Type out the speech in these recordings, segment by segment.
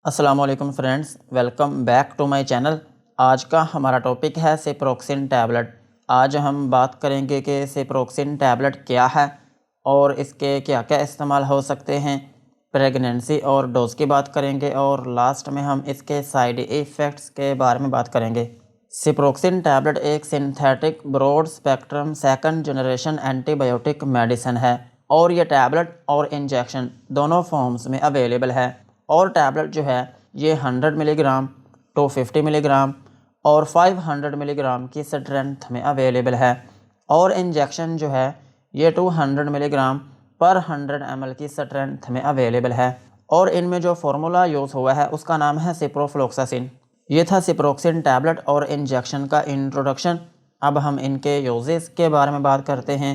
अस्सलामुअलैकुम friends, welcome back to my channel. आज का हमारा टॉपिक है सिप्रोक्सिन टैबलेट। आज हम बात करेंगे कि सिप्रोक्सिन टैबलेट क्या है और इसके क्या क्या इस्तेमाल हो सकते हैं। प्रेगनेंसी और डोज की बात करेंगे और लास्ट में हम इसके साइड इफ़ेक्ट्स के बारे में बात करेंगे। सिप्रोक्सिन टैबलेट एक synthetic broad spectrum second generation antibiotic medicine है और ये टैबलेट और इंजेक्शन दोनों फॉर्म्स में अवेलेबल है। और टैबलेट जो है ये 100 मिलीग्राम, 250 मिलीग्राम और 500 मिलीग्राम की स्ट्रेंथ में अवेलेबल है। और इंजेक्शन जो है ये 200 मिलीग्राम पर 100 ml की स्ट्रेंथ में अवेलेबल है। और इनमें जो फार्मूला यूज़ हुआ है उसका नाम है सिप्रोफ्लोक्सासिन। ये था सिप्रोक्सिन टैबलेट और इंजेक्शन का इंट्रोडक्शन। अब हम इनके यूजेस के बारे में बात करते हैं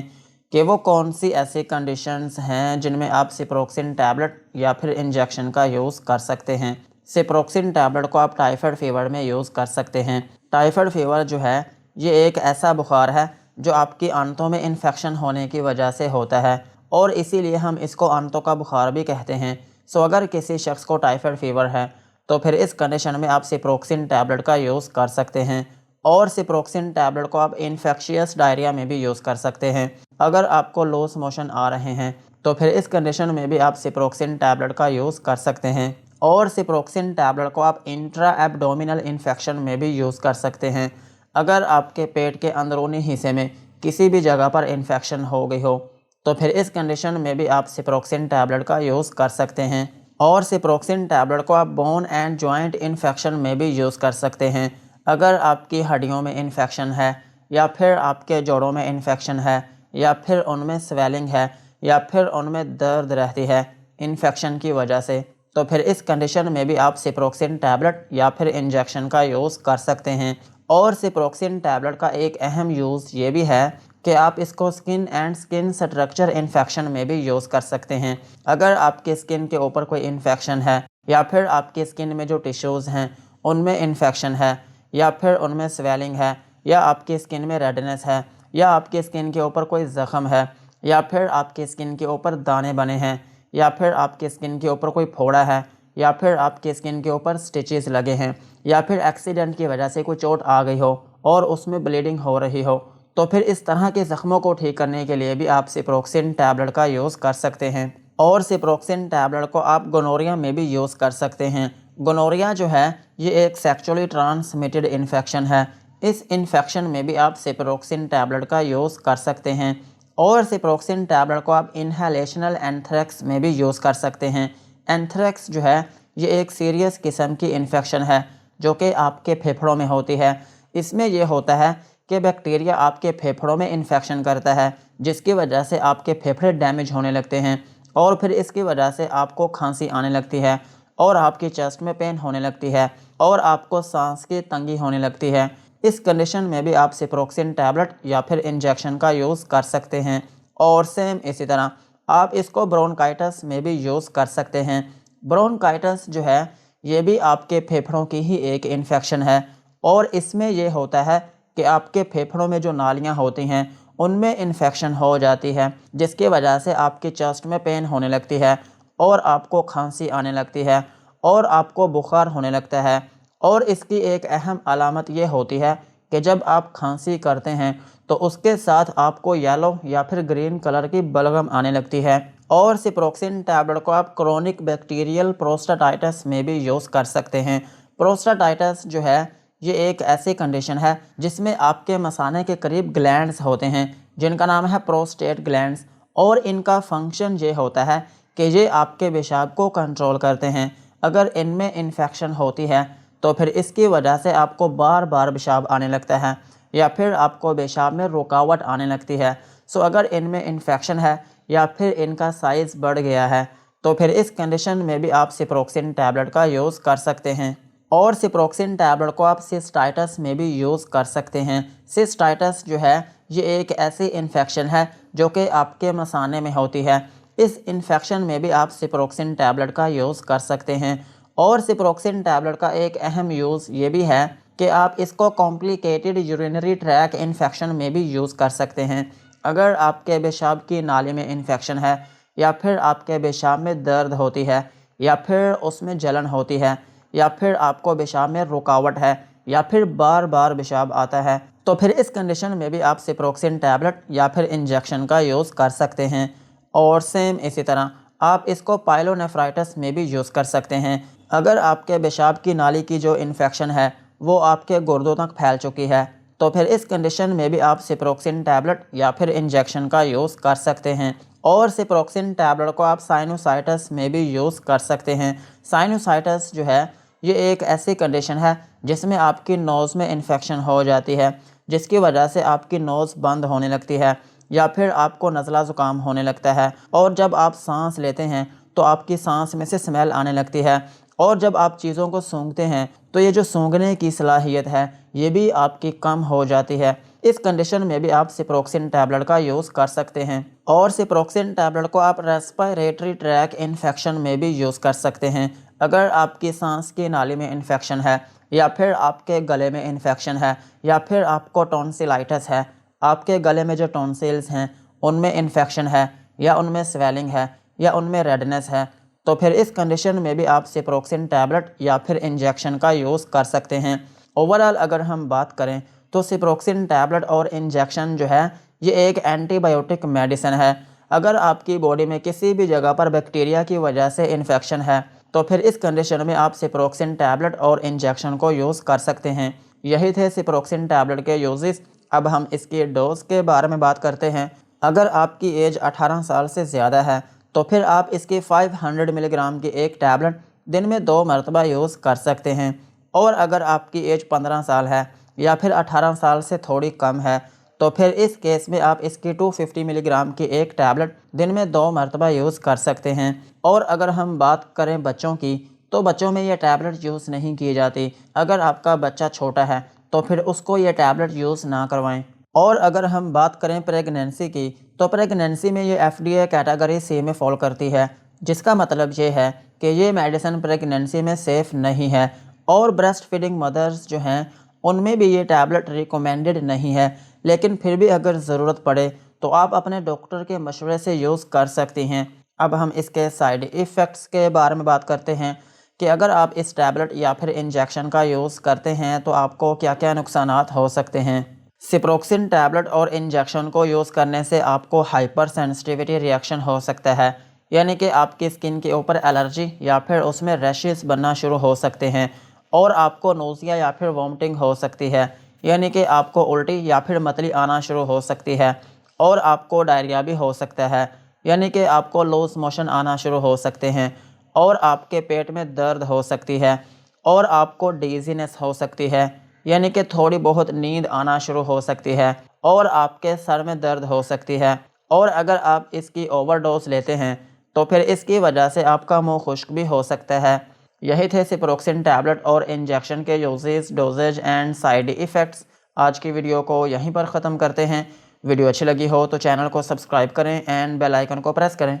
कि वो कौन सी ऐसी कंडीशंस हैं जिनमें आप सिप्रोक्सिन टैबलेट या फिर इंजेक्शन का यूज़ कर सकते हैं। सिप्रोक्सिन टैबलेट को आप टाइफाइड फीवर में यूज़ कर सकते हैं। टाइफाइड फीवर जो है ये एक ऐसा बुखार है जो आपकी आंतों में इन्फेक्शन होने की वजह से होता है और इसीलिए हम इसको आंतों का बुखार भी कहते हैं। सो अगर किसी शख्स को टाइफाइड फीवर है तो फिर इस कंडीशन में आप सिप्रोक्सिन टैबलेट का यूज़ कर सकते हैं। और सिप्रोक्सिन टैबलेट को आप इन्फेक्शियस डायरिया में भी यूज़ कर सकते हैं। अगर आपको लूज मोशन आ रहे हैं तो फिर इस कंडीशन में भी आप सिप्रोक्सिन टैबलेट का यूज़ कर सकते हैं। और सिप्रोक्सिन टैबलेट को आप इंट्रा एब्डोमिनल इन्फेक्शन में भी यूज़ कर सकते हैं। अगर आपके पेट के अंदरूनी हिस्से में किसी भी जगह पर इन्फेक्शन हो गई हो तो फिर इस कंडीशन में भी आप सिप्रोक्सिन टैबलेट का यूज़ कर सकते हैं। और सिप्रोक्सिन टैबलेट को आप बोन एंड जॉइंट इन्फेक्शन में भी यूज़ कर सकते हैं। अगर आपकी हड्डियों में इन्फेक्शन है या फिर आपके जोड़ों में इन्फेक्शन है या फिर उनमें स्वेलिंग है या फिर उनमें दर्द रहती है इन्फेक्शन की वजह से, तो फिर इस कंडीशन में भी आप सिप्रोक्सिन टैबलेट या फिर इंजेक्शन का यूज़ कर सकते हैं। और सिप्रोक्सिन टैबलेट का एक अहम यूज़ ये भी है कि आप इसको skin and skin structure infection में भी यूज़ कर सकते हैं। अगर आपके स्किन के ऊपर कोई इन्फेक्शन है या फिर आपकी स्किन में जो टिश्यूज़ हैं उनमें इन्फेक्शन है या फिर उनमें स्वेलिंग है या आपकी स्किन में रेडनेस है या आपकी स्किन के ऊपर कोई ज़ख़म है या फिर आपकी स्किन के ऊपर दाने बने हैं या फिर आपकी स्किन के ऊपर कोई फोड़ा है या फिर आपकी स्किन के ऊपर स्टिचेस लगे हैं या फिर एक्सीडेंट की वजह से कोई चोट आ गई हो और उसमें ब्लीडिंग हो रही हो, तो फिर इस तरह के ज़ख्मों को ठीक करने के लिए भी आप सिप्रोक्सिन टैबलेट का यूज़ कर सकते हैं। और सिप्रोक्सिन टैबलेट को आप गोनोरिया में भी यूज़ कर सकते हैं। गोनोरिया जो है ये एक सेक्सुअली ट्रांसमिटेड इन्फेक्शन है। इस इन्फेक्शन में भी आप सिप्रोक्सिन टैबलेट का यूज़ कर सकते हैं। और सिप्रोक्सिन टैबलेट को आप इनहेलेशनल एंथ्रेक्स में भी यूज़ कर सकते हैं। एंथ्रेक्स जो है ये एक सीरियस किस्म की इन्फेक्शन है जो कि आपके फेफड़ों में होती है। इसमें यह होता है कि बैक्टीरिया आपके फेफड़ों में इन्फेक्शन करता है जिसकी वजह से आपके फेफड़े डैमेज होने लगते हैं और फिर इसकी वजह से आपको खांसी आने लगती है और आपकी चेस्ट में पेन होने लगती है और आपको सांस की तंगी होने लगती है। इस कंडीशन में भी आप सिप्रोक्सिन टैबलेट या फिर इंजेक्शन का यूज़ कर सकते हैं। और सेम इसी तरह आप इसको ब्रोंकाइटिस में भी यूज़ कर सकते हैं। ब्रोंकाइटिस जो है ये भी आपके फेफड़ों की ही एक इन्फेक्शन है और इसमें ये होता है कि आपके फेफड़ों में जो नालियाँ होती हैं उनमें इन्फेक्शन हो जाती है जिसकी वजह से आपकी चेस्ट में पेन होने लगती है और आपको खांसी आने लगती है और आपको बुखार होने लगता है। और इसकी एक अहम अलामत ये होती है कि जब आप खांसी करते हैं तो उसके साथ आपको येलो या फिर ग्रीन कलर की बलगम आने लगती है। और सिप्रोक्सिन टैबलेट को आप क्रोनिक बैक्टीरियल प्रोस्टाटाइटिस में भी यूज़ कर सकते हैं। प्रोस्टाटाइटिस जो है ये एक ऐसी कंडीशन है जिसमें आपके मसाने के करीब ग्लैंड्स होते हैं जिनका नाम है प्रोस्टेट ग्लैंड्स। और इनका फंक्शन ये होता है कि ये आपके पेशाब को कंट्रोल करते हैं। अगर इनमें इन्फेक्शन होती है तो फिर इसकी वजह से आपको बार बार पेशाब आने लगता है या फिर आपको पेशाब में रुकावट आने लगती है। सो अगर इनमें इन्फेक्शन है या फिर इनका साइज़ बढ़ गया है तो फिर इस कंडीशन में भी आप सिप्रोक्सिन टैबलेट का यूज़ कर सकते हैं। और सिप्रोक्सिन टैबलेट को आप सिस्टाइटिस में भी यूज़ कर सकते हैं। सिस्टाइटिस जो है ये एक ऐसी इन्फेक्शन है जो कि आपके मसाने में होती है। इस इन्फेक्शन में भी आप सिप्रोक्सिन टैबलेट का यूज़ कर सकते हैं। और सिप्रोक्सिन टैबलेट का एक अहम यूज़ ये भी है कि आप इसको कॉम्प्लिकेटेड यूरिनरी ट्रैक इन्फेक्शन में भी यूज़ कर सकते हैं। अगर आपके पेशाब की नाली में इन्फेक्शन है या फिर आपके पेशाब में दर्द होती है या फिर उसमें जलन होती है, या फिर आपको पेशाब में रुकावट है, या फिर बार बार पेशाब आता है, तो फिर इस कंडीशन में भी आप सिप्रोक्सिन टैबलेट या फिर इंजेक्शन का यूज़ कर सकते हैं। और सेम इसी तरह आप इसको पाइलोनेफ्राइटिस में भी यूज़ कर सकते हैं। अगर आपके पेशाब की नाली की जो इन्फेक्शन है वो आपके गुर्दों तक फैल चुकी है, तो फिर इस कंडीशन में भी आप सिप्रोक्सिन टैबलेट या फिर इंजेक्शन का यूज़ कर सकते हैं। और सिप्रोक्सिन टैबलेट को आप साइनोसाइटिस में भी यूज़ कर सकते हैं। साइनोसाइटिस जो है ये एक ऐसी कंडीशन है जिसमें आपकी नोज़ में इन्फेक्शन हो जाती है, जिसकी वजह से आपकी नोज़ बंद होने लगती है या फिर आपको नज़ला ज़ुकाम होने लगता है। और जब आप सांस लेते हैं तो आपकी सांस में से स्मेल आने लगती है। और जब आप चीज़ों को सूंघते हैं तो ये जो सूंघने की सलाहियत है ये भी आपकी कम हो जाती है। इस कंडीशन में भी आप सिप्रोक्सिन टैबलेट का यूज़ कर सकते हैं। और सिप्रोक्सिन टैबलेट को आप रेस्पिरेटरी ट्रैक इन्फेक्शन में भी यूज़ कर सकते हैं। अगर आपकी सांस की नाली में इन्फेक्शन है, या फिर आपके गले में इन्फेक्शन है, या फिर आपको टॉन्सिलाइटिस है, आपके गले में जो टॉन्सिल्स हैं उनमें इन्फेक्शन है, या उनमें स्वेलिंग है, या उनमें रेडनेस है, तो फिर इस कंडीशन में भी आप सिप्रोक्सिन टैबलेट या फिर इंजेक्शन का यूज़ कर सकते हैं। ओवरऑल अगर हम बात करें तो सिप्रोक्सिन टैबलेट और इंजेक्शन जो है ये एक एंटीबायोटिक मेडिसिन है। अगर आपकी बॉडी में किसी भी जगह पर बैक्टीरिया की वजह से इन्फेक्शन है तो फिर इस कंडीशन में आप सिप्रोक्सिन टैबलेट और इंजेक्शन को यूज़ कर सकते हैं। यही थे सिप्रोक्सिन टैबलेट के यूजेस। अब हम इसकी डोज के बारे में बात करते हैं। अगर आपकी एज 18 साल से ज़्यादा है तो फिर आप इसकी 500 मिलीग्राम की एक टैबलेट दिन में 2 मरतबा यूज़ कर सकते हैं। और अगर आपकी एज 15 साल है या फिर 18 साल से थोड़ी कम है तो फिर इस केस में आप इसकी 250 मिलीग्राम की एक टैबलेट दिन में 2 मरतबा यूज़ कर सकते हैं। और अगर हम बात करें बच्चों की तो बच्चों में ये टैबलेट यूज़ नहीं की जाती। अगर आपका बच्चा छोटा है तो फिर उसको ये टैबलेट यूज़ ना करवाएं। और अगर हम बात करें प्रेगनेंसी की तो प्रेगनेंसी में ये FDA कैटेगरी C में फॉल करती है, जिसका मतलब ये है कि ये मेडिसिन प्रेगनेंसी में सेफ़ नहीं है। और ब्रेस्ट फीडिंग मदर्स जो हैं उनमें भी ये टैबलेट रिकमेंडेड नहीं है, लेकिन फिर भी अगर ज़रूरत पड़े तो आप अपने डॉक्टर के मशवरे से यूज़ कर सकती हैं। अब हम इसके साइड इफ़ेक्ट्स के बारे में बात करते हैं कि अगर आप इस टैबलेट या फिर इंजेक्शन का यूज़ करते हैं तो आपको क्या क्या नुकसानात हो सकते हैं। सिप्रोक्सिन टैबलेट और इंजेक्शन को यूज़ करने से आपको हाइपर सेंसिटिविटी रिएक्शन हो सकता है, यानी कि आपकी स्किन के ऊपर एलर्जी या फिर उसमें रैशेस बनना शुरू हो सकते हैं। और आपको नोज़िया या फिर वॉमिटिंग हो सकती है, यानी कि आपको उल्टी या फिर मतली आना शुरू हो सकती है। और आपको डायरिया भी हो सकता है, यानी कि आपको लूज़ मोशन आना शुरू हो सकते हैं। और आपके पेट में दर्द हो सकती है। और आपको डीजीनेस हो सकती है, यानी कि थोड़ी बहुत नींद आना शुरू हो सकती है। और आपके सर में दर्द हो सकती है। और अगर आप इसकी ओवरडोज लेते हैं तो फिर इसकी वजह से आपका मुंह खुश्क भी हो सकता है। यही थे सिप्रोक्सिन टैबलेट और इंजेक्शन के uses, dosages and side effects. आज की वीडियो को यहीं पर ख़त्म करते हैं। वीडियो अच्छी लगी हो तो चैनल को सब्सक्राइब करें एंड बेल आइकन को प्रेस करें।